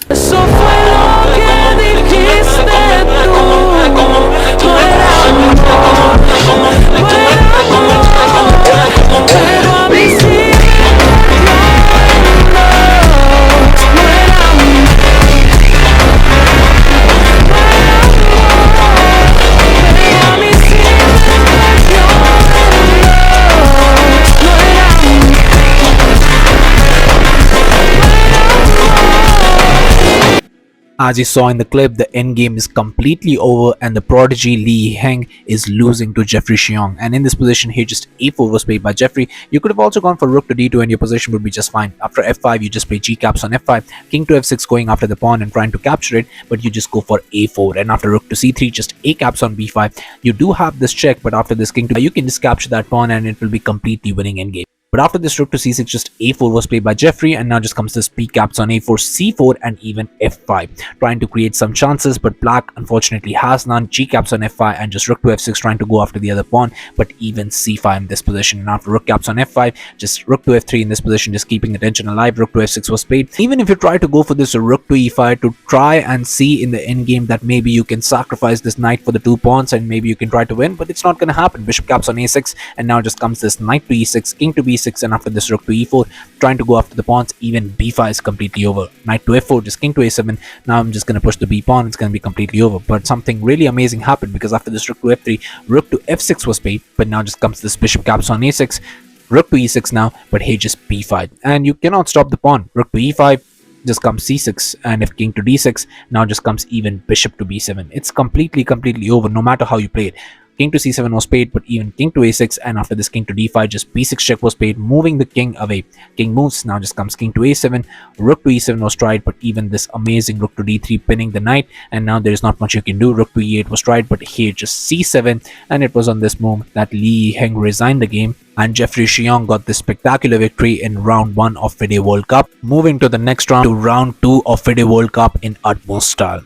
Eso fue lo que dijiste tú. No era amor, no era amor, pero a mí sí me dio amor. No era amor, pero a mí sí me dio amor. No era amor. As you saw in the clip, the endgame is completely over and the prodigy Li Yiheng is losing to Jeffery Xiong. And in this position here, just a4 was played by Jeffery. You could have also gone for rook to d2 and your position would be just fine. After f5, you just play g caps on f5, king to f6 going after the pawn and trying to capture it, but you just go for a4. And after rook to c3, just a caps on b5. You do have this check, but after this king to you can just capture that pawn and it will be completely winning endgame. But after this rook to c6, just a4 was played by Jeffery, and now just comes this p caps on a4, c4, and even f5, trying to create some chances, but black unfortunately has none. G caps on f5 and just rook to f6, trying to go after the other pawn, but even c5 in this position. And after rook caps on f5, just rook to f3 in this position, just keeping the tension alive. Rook to f6 was played. Even if you try to go for this rook to e5 to try and see in the endgame that maybe you can sacrifice this knight for the 2 pawns and maybe you can try to win, but it's not going to happen. Bishop caps on a6, and now just comes this knight to e6, king to b6, and after this rook to e4, trying to go after the pawns. Even b5 is completely over. Knight to f4, just king to a7. Now I'm just going to push the b pawn. It's going to be completely over. But something really amazing happened, because after this rook to f3, rook to f6 was played, but now just comes this bishop caps on a6, rook to e6 now, but here just b5, and you cannot stop the pawn. Rook to e5, just comes c6, and if king to d6, now just comes even bishop to b7. It's completely over, no matter how you play it. King to c7 was paid, but even king to a6, and after this king to d5, just b6 check was paid, moving the king away. King moves, now just comes king to a7, rook to e7 was tried, but even this amazing rook to d3 pinning the knight, and now there is not much you can do. Rook to e8 was tried, but here just c7, and it was on this move that Li Yiheng resigned the game, and Jeffery Xiong got this spectacular victory in round 1 of FIDE World Cup, moving to the next round, to round 2 of FIDE World Cup in utmost style.